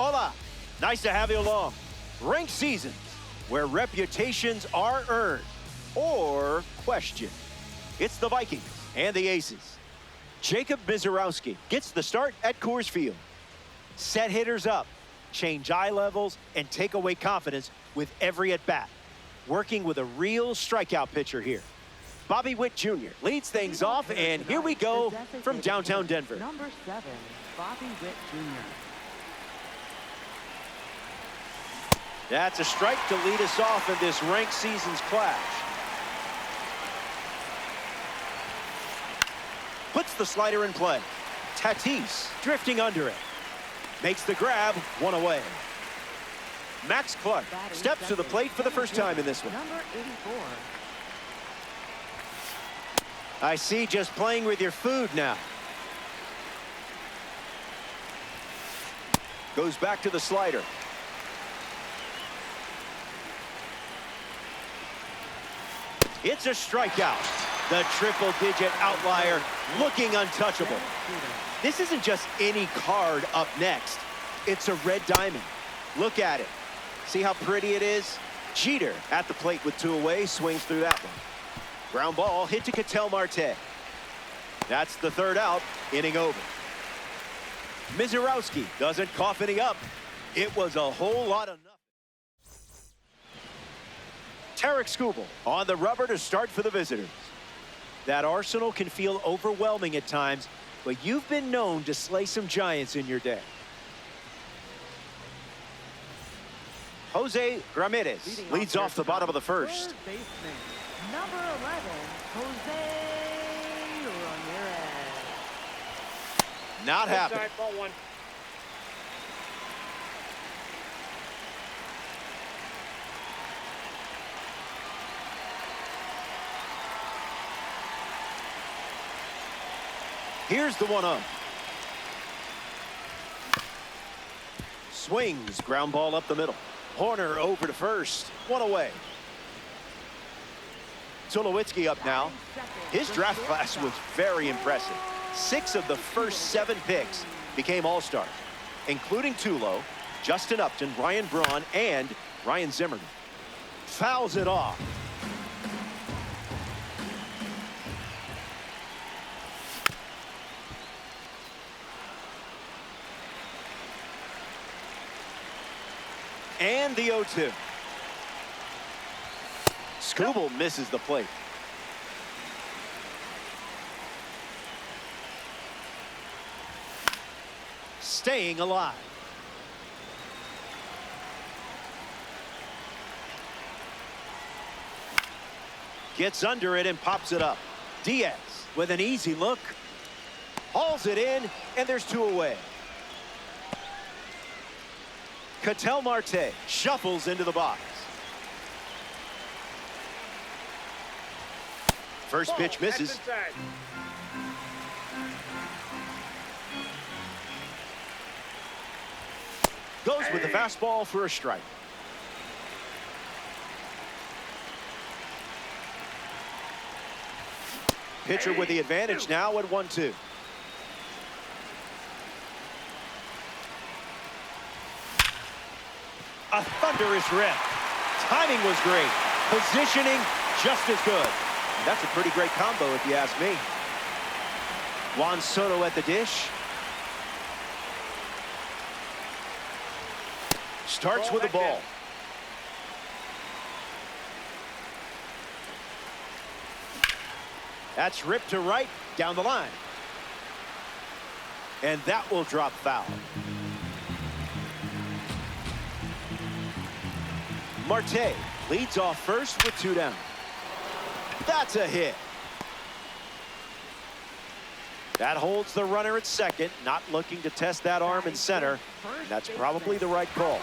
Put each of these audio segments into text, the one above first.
Hola, nice to have you along. Rank seasons, where reputations are earned or questioned. It's the Vikings and the Aces. Jacob Mizorowski gets the start at Coors Field. Set hitters up, change eye levels, and take away confidence with every at-bat. Working with a real strikeout pitcher here. Bobby Witt Jr. leads things off, and here we go from downtown Denver. Number 7, Bobby Witt Jr. That's a strike to lead us off in this ranked season's clash. Puts the slider in play. Tatis drifting under it. Makes the grab, one away. Max Clark steps to the plate for the first time in this one. Number 84. I see, just playing with your food now. Goes back to the slider. It's a strikeout. The triple-digit outlier looking untouchable. This isn't just any card up next. It's a red diamond. Look at it. See how pretty it is? Jeter at the plate with 2 away, swings through that one. Ground ball hit to Ketel Marte. That's the 3rd out, inning over. Mizorowski doesn't cough any up. It was a whole lot of nothing. Tarek Skubal on the rubber to start for the visitors. That arsenal can feel overwhelming at times, but you've been known to slay some giants in your day. Jose Ramirez leads off the bottom of the 1st. Number 11, Jose Ramirez. Not happy. Here's the 1-0. Swings, ground ball up the middle. Horner over to first, 1 away. Tulowitzki up now. His draft class was very impressive. 6 of the first 7 picks became all-stars, including Tulo, Justin Upton, Ryan Braun, and Ryan Zimmerman. Fouls it off. And the 0-2. Skubal misses the plate. Staying alive. Gets under it and pops it up. Diaz with an easy look. Hauls it in, and there's 2 away. Ketel Marte shuffles into the box. First pitch misses. Goes with the fastball for a strike. Pitcher with the advantage now at 1-2. A thunderous rip. Timing was great. Positioning just as good. And that's a pretty great combo if you ask me. Juan Soto at the dish. Starts with the ball. That's ripped to right, down the line. And that will drop foul. Marte leads off first with 2 down. That's a hit. That holds the runner at second, not looking to test that arm in center. And that's probably the right call.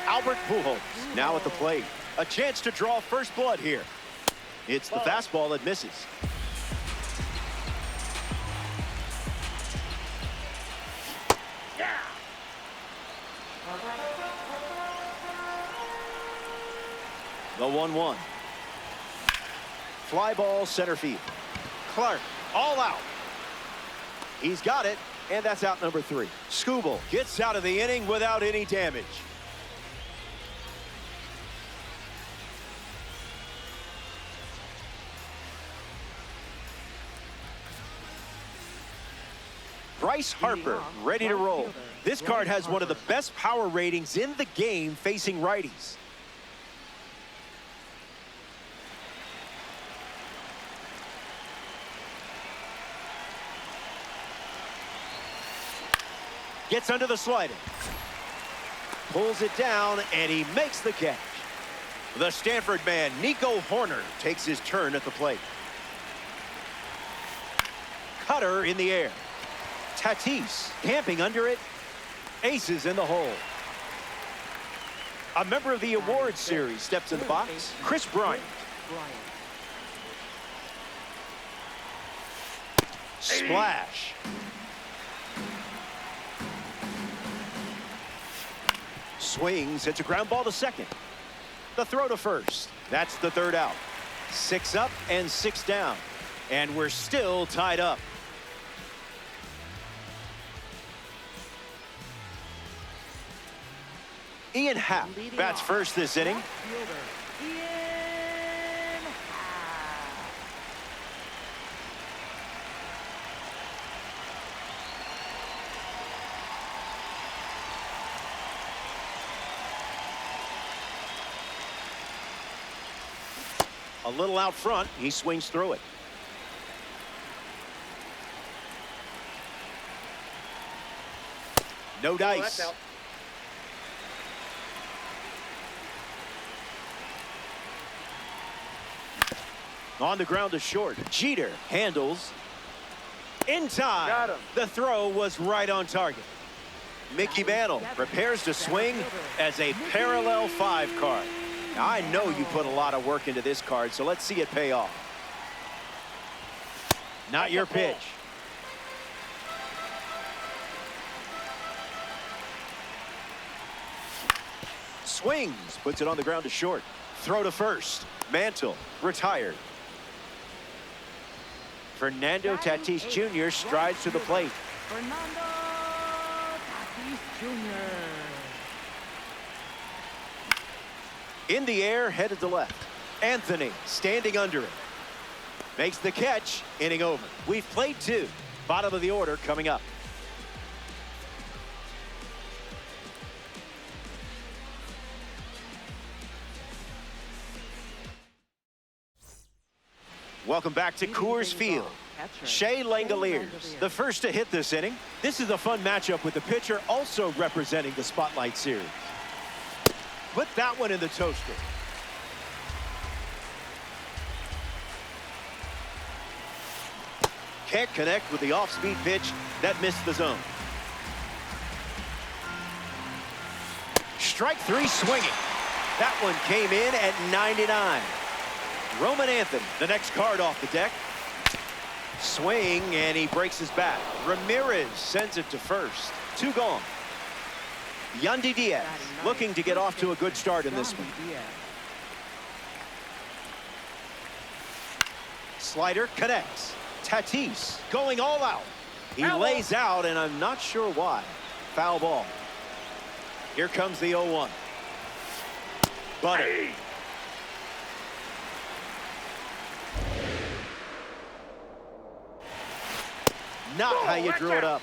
Albert Pujols now at the plate. A chance to draw first blood here. It's the fastball that misses. The 1-1. Fly ball center field. Clark all out. He's got it. And that's out number 3. Skubal gets out of the inning without any damage. Bryce Harper ready to roll. This card has one of the best power ratings in the game facing righties. Gets under the slider. Pulls it down, and he makes the catch. The Stanford man, Nico Horner, takes his turn at the plate. Cutter in the air. Tatis camping under it. Aces in the hole. A member of the awards series steps in the box. Chris Bryant. Splash. Swings, hits a ground ball to second. The throw to first. That's the third out. 6 up and 6 down. And we're still tied up. Ian Happ bats first this inning. A little out front, he swings through it. No dice. On the ground to short. Jeter handles. In time. Got him. The throw was right on target. Mickey Mantle prepares to swing as a parallel 5 card. Now, I know you put a lot of work into this card, so let's see it pay off. Not your pitch. Swings, puts it on the ground to short. Throw to first. Mantle retired. Fernando Tatis Jr. strides to the plate. Fernando Tatis Jr. In the air, headed to left. Anthony standing under it. Makes the catch, inning over. We've played 2. Bottom of the order coming up. Welcome back to Coors Field. Shea Langoliers, the first to hit this inning. This is a fun matchup with the pitcher also representing the Spotlight Series. Put that one in the toaster. Can't connect with the off-speed pitch that missed the zone. Strike 3 swinging. That one came in at 99. Roman Anthony, the next card off the deck. Swing, and he breaks his bat. Ramirez sends it to first. 2 gone. Yandy Diaz looking to get off to a good start in this one. Slider connects. Tatis going all out. He lays out, and I'm not sure why. Foul ball. Here comes the 0-1. Butter. Not how you drew it up.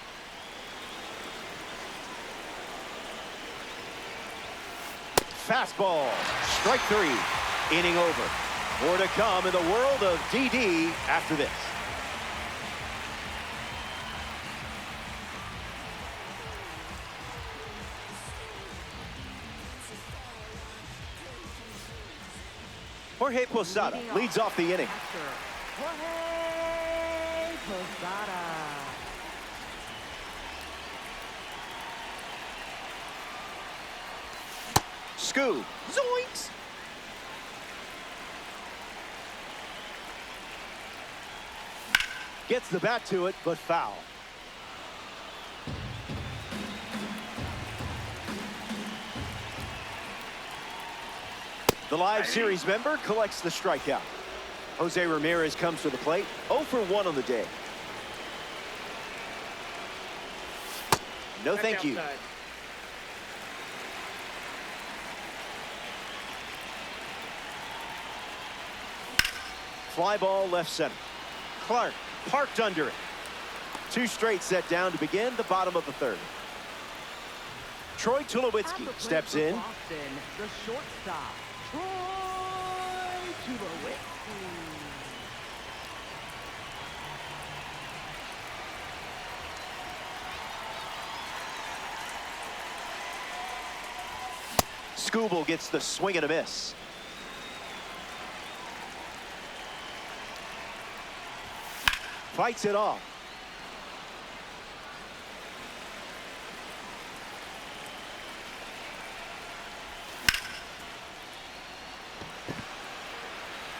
Fastball. Strike 3. Inning over. More to come in the world of DD after this. Jorge Posada leads off the inning. Jorge Posada. Scoob. Zoinks. Gets the bat to it, but foul. The live series member collects the strikeout. Jose Ramirez comes to the plate. 0 for 1 on the day. No, thank you. Fly ball left center. Clark parked under it. 2 straight set down to begin the bottom of the 3rd. Troy Tulowitzki steps in. Boston, the shortstop, Troy Tulowitzki. Skubal gets the swing and a miss. Fights it off.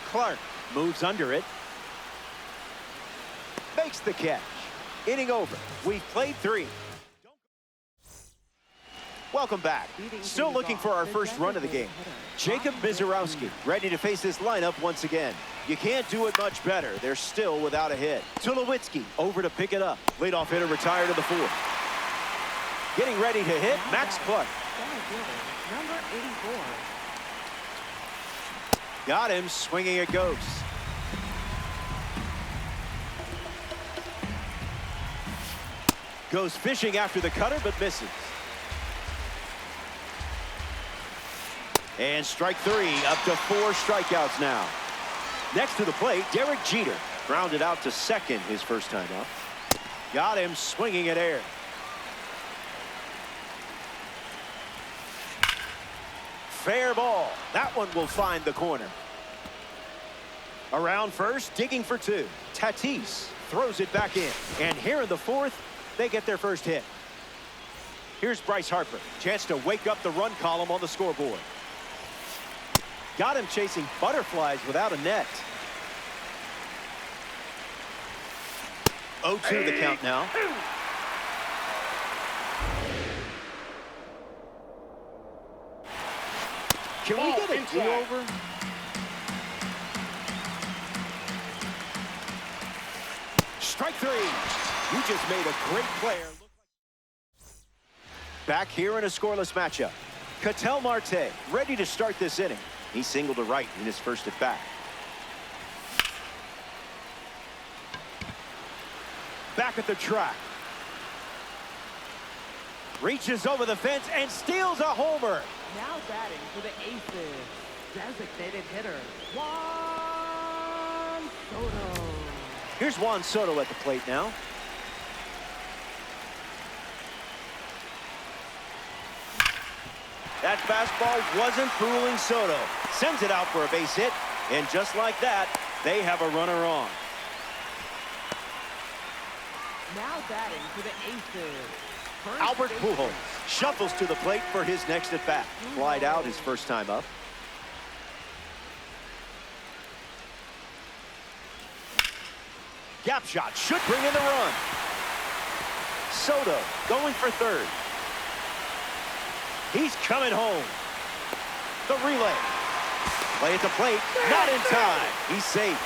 Clark moves under it. Makes the catch. Inning over. We've played 3. Welcome back. Still looking for our first run of the game. Jacob Mizorowski ready to face this lineup once again. You can't do it much better. They're still without a hit. Tulowitzki over to pick it up. Leadoff hitter retired in the 4th. Getting ready to hit, Max Clark. Number 84. Got him, swinging it goes. Goes fishing after the cutter, but misses. And strike 3, up to 4 strikeouts now. Next to the plate, Derek Jeter grounded out to second his first time up. Got him swinging at air. Fair ball. That one will find the corner. Around first, digging for 2. Tatis throws it back in. And here in the 4th, they get their first hit. Here's Bryce Harper. Chance to wake up the run column on the scoreboard. Got him chasing butterflies without a net. 0-2 the count now. Can we get a do-over? Strike 3. You just made a great player. Back here in a scoreless matchup. Ketel Marte ready to start this inning. He singled to right in his first at bat. Back at the track. Reaches over the fence and steals a homer. Now batting for the Aces, designated hitter, Juan Soto. Here's Juan Soto at the plate now. That fastball wasn't fooling Soto. Sends it out for a base hit, and just like that, they have a runner on. Now batting for the Aces, Albert Pujols shuffles to the plate for his next at bat. Flied out his first time up. Gap shot should bring in the run. Soto going for 3rd. He's coming home. The relay. Play at the plate. Not in time. He's safe.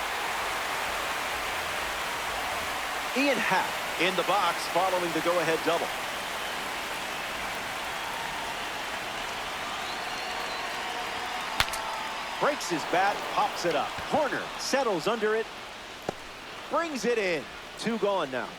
Ian Happ in the box following the go-ahead double. Breaks his bat, pops it up. Horner settles under it. Brings it in. 2 gone now.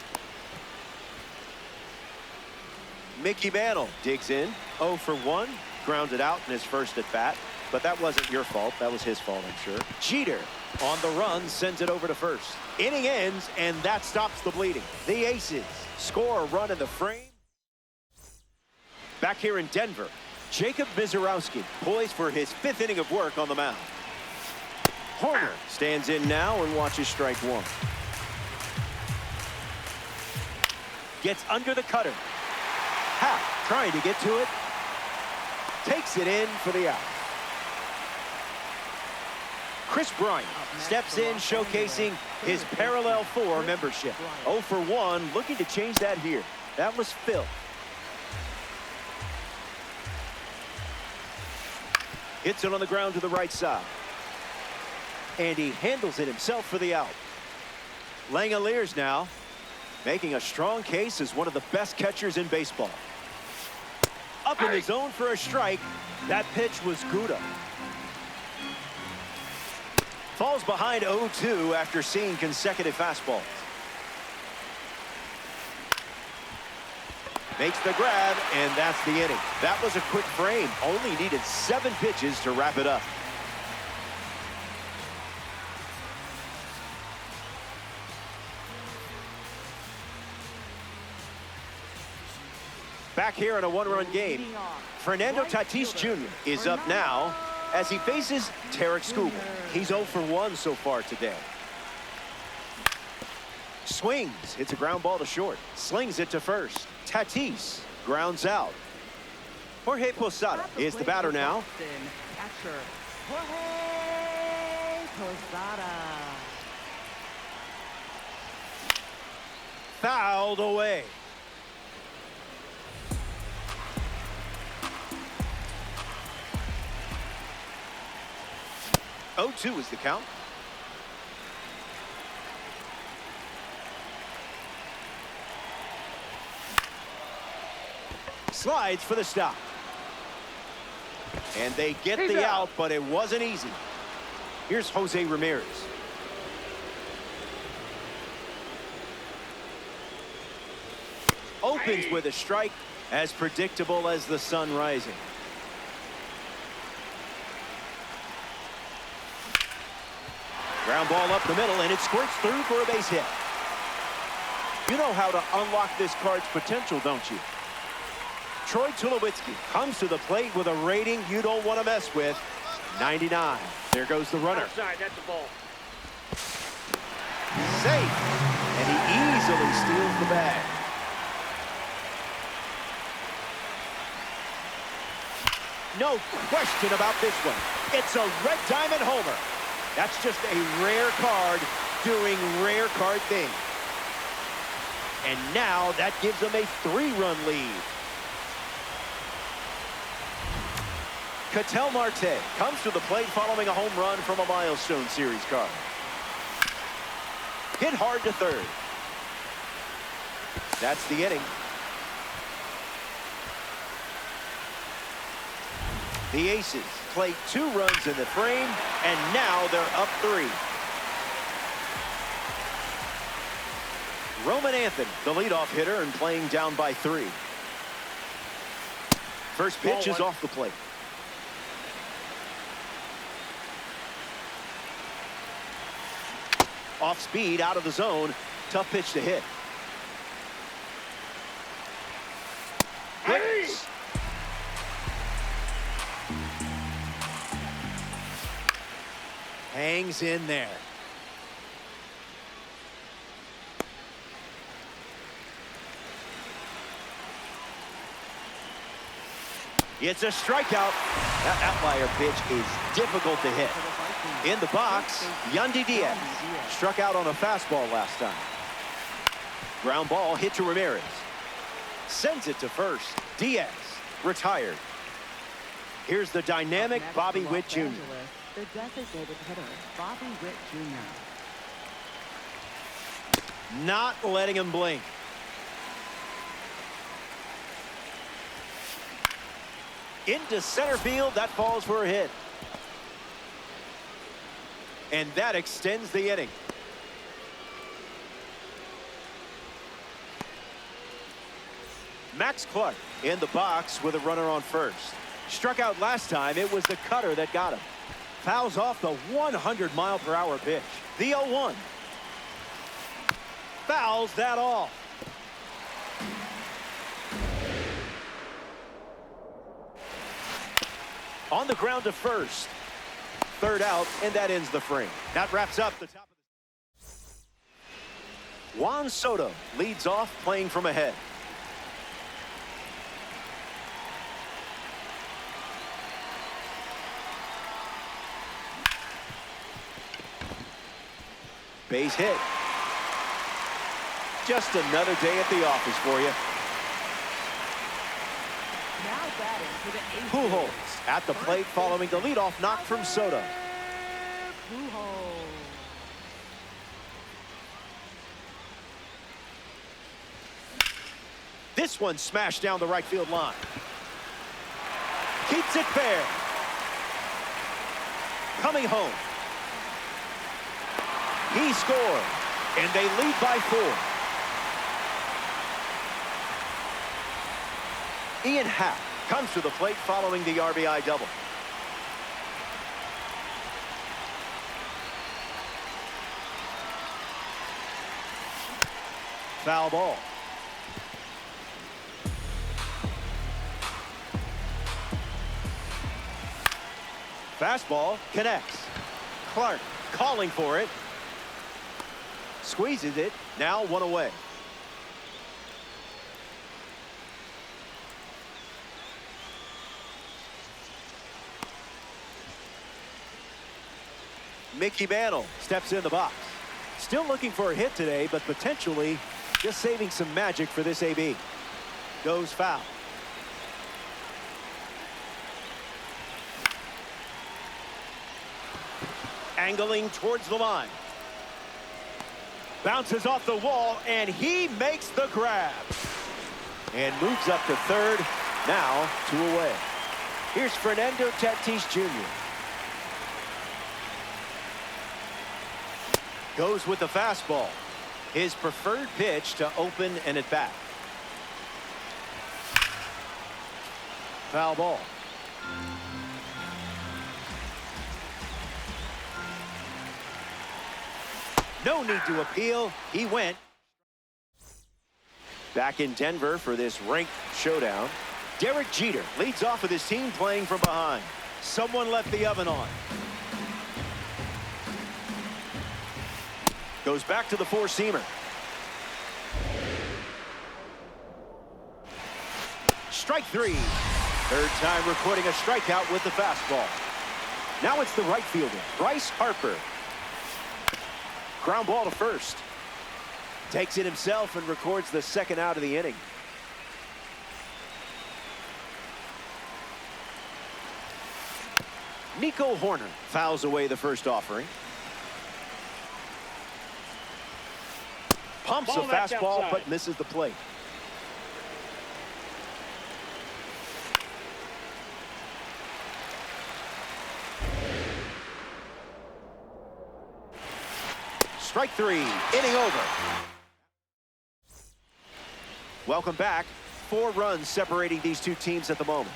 Mickey Mantle digs in. 0 for 1. Grounded out in his first at bat. But that wasn't your fault. That was his fault, I'm sure. Jeter on the run sends it over to first. Inning ends, and that stops the bleeding. The Aces score a run in the frame. Back here in Denver, Jacob Mizorowski poised for his 5th inning of work on the mound. Horner stands in now and watches strike 1. Gets under the cutter. Happ trying to get to it. Takes it in for the out. Chris Bryant steps in, showcasing his parallel 4 membership. 0 for 1, looking to change that here. That was Phil. Hits it on the ground to the right side. And he handles it himself for the out. Langoliers now. making a strong case as one of the best catchers in baseball. Up in the zone for a strike. That pitch was Gouda. Falls behind 0-2 after seeing consecutive fastballs. Makes the grab, and that's the inning. That was a quick frame. Only needed 7 pitches to wrap it up. Back here in a one-run game, Fernando Tatis Jr. is up now as he faces Tarek Skubal. He's 0 for 1 so far today. Swings, hits a ground ball to short, slings it to first. Tatis grounds out. Jorge Posada is the batter now. Catcher Jorge Posada. Fouled away. Oh, 2 is the count. Slides for the stop. And they get the out, but it wasn't easy. Here's Jose Ramirez. Opens with a strike, as predictable as the sun rising. Ground ball up the middle, and it squirts through for a base hit. You know how to unlock this card's potential, don't you? Troy Tulowitzki comes to the plate with a rating you don't want to mess with. 99. There goes the runner. Outside, that's the ball. Safe. And he easily steals the bag. No question about this one. It's a red diamond homer. That's just a rare card doing rare card things. And now that gives them a 3-run lead. Ketel Marte comes to the plate following a home run from a milestone series card. Hit hard to third. That's the inning. The Aces play 2 runs in the frame, and now they're up 3. Roman Anthony, the leadoff hitter, and playing down by 3. First pitch is off the plate. Off speed, out of the zone. Tough pitch to hit. Hits. Hangs in there. It's a strikeout. That outlier pitch is difficult to hit. In the box, Yandy Diaz struck out on a fastball last time. Ground ball hit to Ramirez. Sends it to first. Diaz retired. Here's the dynamic Bobby Witt Jr. The designated hitter, Bobby Witt Jr. Not letting him blink. Into center field, that falls for a hit. And that extends the inning. Max Clark in the box with a runner on first. Struck out last time. It was the cutter that got him. Fouls off the 100-mile-per-hour pitch. The 0-1. Fouls that off. On the ground to first. Third out, and that ends the frame. That wraps up the top of the... Juan Soto leads off, playing from ahead. Base hit. Just another day at the office for you. Now batting for the Aces. Pujols at the plate following the leadoff knock from Soto. Pujols. This one smashed down the right field line. Keeps it fair. Coming home. He scored, and they lead by 4. Ian Happ comes to the plate following the RBI double. Foul ball. Fastball connects. Clark calling for it. Squeezes it. Now 1 away. Mickey Mantle steps in the box. Still looking for a hit today, but potentially just saving some magic for this AB. Goes foul. Angling towards the line. Bounces off the wall, and he makes the grab. And moves up to third. Now 2 away. Here's Fernando Tatis Jr. Goes with the fastball. His preferred pitch to open an at-bat. Foul ball. No need to appeal. He went. Back in Denver for this ranked showdown. Derek Jeter leads off with his team playing from behind. Someone left the oven on. Goes back to the four-seamer. Strike 3. Third time recording a strikeout with the fastball. Now it's the right fielder, Bryce Harper. Ground ball to first. Takes it himself and records the second out of the inning. Nico Horner fouls away the first offering. Pumps a fastball, but misses the plate. Strike 3, inning over. Welcome back. 4 runs separating these two teams at the moment.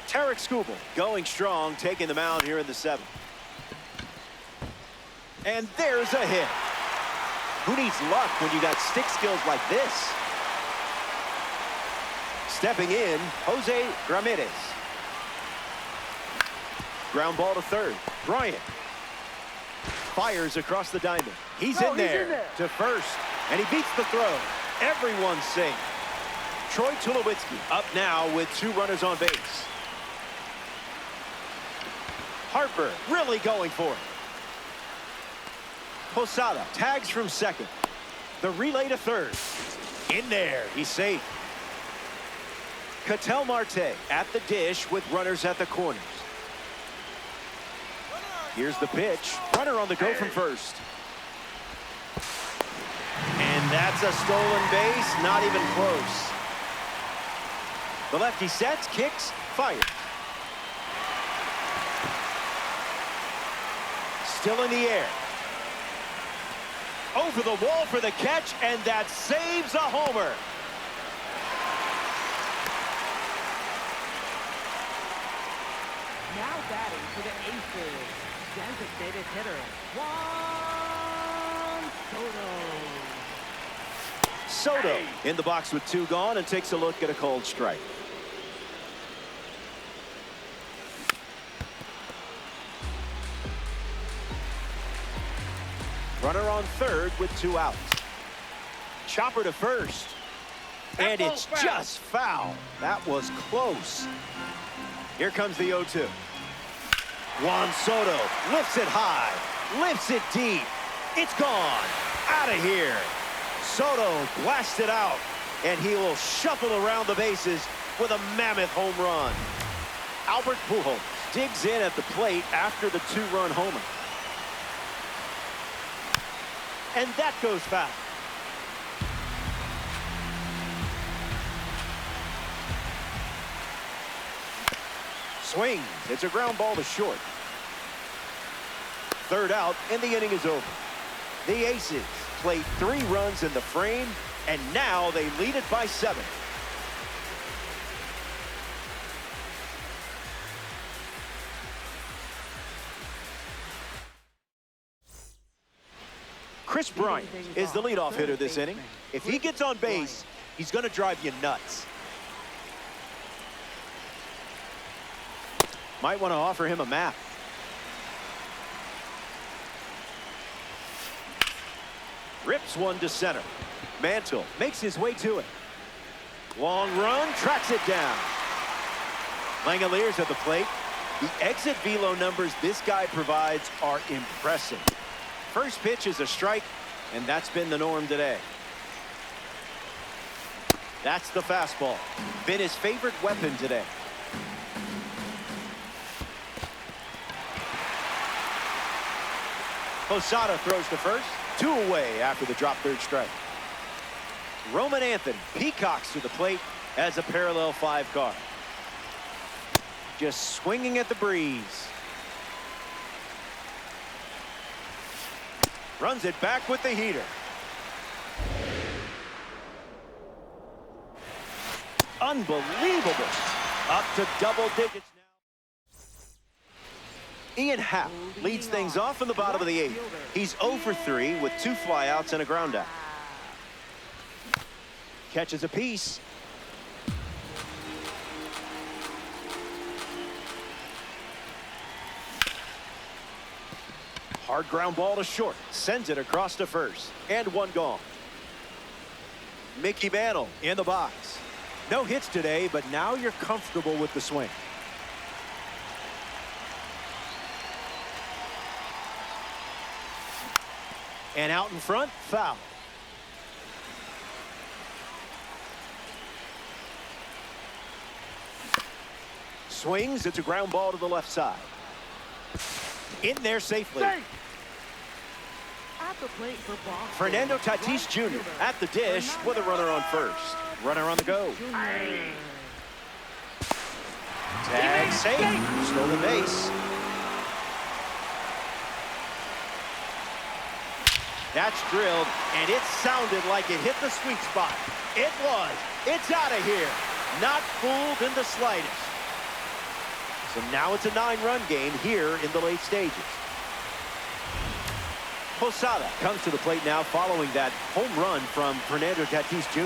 Tarek Skubal going strong, taking the mound here in the 7th. And there's a hit. Who needs luck when you got stick skills like this? Stepping in, Jose Ramirez. Ground ball to third. Bryant fires across the diamond. He's in there to first, and he beats the throw. Everyone's safe. Troy Tulowitzki up now with 2 runners on base. Harper really going for it. Posada tags from second. The relay to third. In there, he's safe. Ketel Marte at the dish with runners at the corners. Here's the pitch. Runner on the go from first. And that's a stolen base, not even close. The lefty sets, kicks, fires. Still in the air. Over the wall for the catch, and that saves a homer. Now batting for the Aces, designated hitter, Juan Soto. Soto in the box with 2 gone and takes a look at a called strike. Runner on third with 2 outs. Chopper to first. And it's just foul. That was close. Here comes the 0-2. Juan Soto lifts it high, lifts it deep. It's gone. Out of here. Soto blasted out, and he will shuffle around the bases with a mammoth home run. Albert Pujols digs in at the plate after the 2-run homer. And that goes foul. Swings. It's a ground ball to short. Third out, and the inning is over. The Aces played 3 runs in the frame, and now they lead it by 7. Chris Bryant is the leadoff hitter this inning. If he gets on base, he's going to drive you nuts. Might want to offer him a map. Rips one to center. Mantle makes his way to it. Long run, tracks it down. Langoliers at the plate. The exit velo numbers this guy provides are impressive. First pitch is a strike, and that's been the norm today. That's the fastball. Been his favorite weapon today. Posada throws to first. 2 away after the drop third strike. Roman Anthony peacocks to the plate as a parallel 5 guard. Just swinging at the breeze. Runs it back with the heater. Unbelievable. Up to double digits now. Ian Happ leads things off in the bottom of the 8th. He's 0 for 3 with 2 flyouts and a ground out. Catches a piece. Hard ground ball to short. Sends it across to first. And 1 gone. Mickey Mantle in the box. No hits today, but now you're comfortable with the swing. And out in front, foul. Swings, it's a ground ball to the left side. In there safely. At the plate for Boston, Fernando Tatis Jr. at the dish with a runner on first. Runner on the go. Tag safe. Stole the base. That's drilled, and it sounded like it hit the sweet spot. It was. It's out of here. Not fooled in the slightest. So now it's a 9-run game here in the late stages. Posada comes to the plate now following that home run from Fernando Tatis Jr.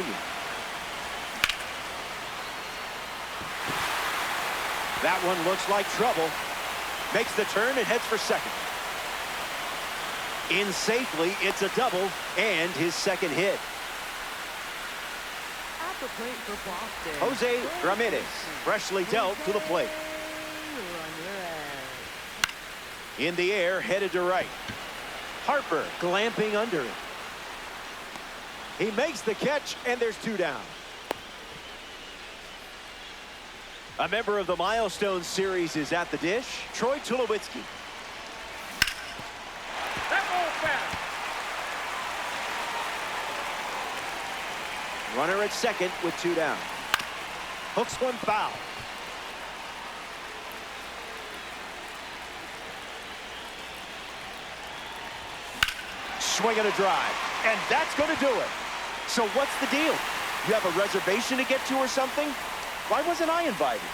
That one looks like trouble. Makes the turn and heads for second. In safely, it's a double and his second hit. At the plate for Boston, Jose Ramirez freshly dealt to the plate. In the air, headed to right. Harper glamping under it. He makes the catch, and there's 2 down. A member of the Milestone Series is at the dish, Troy Tulowitzki. Runner at second with 2 down. Hooks one foul. Swing and a drive, and that's going to do it. So what's the deal? You have a reservation to get to or something? Why wasn't I invited?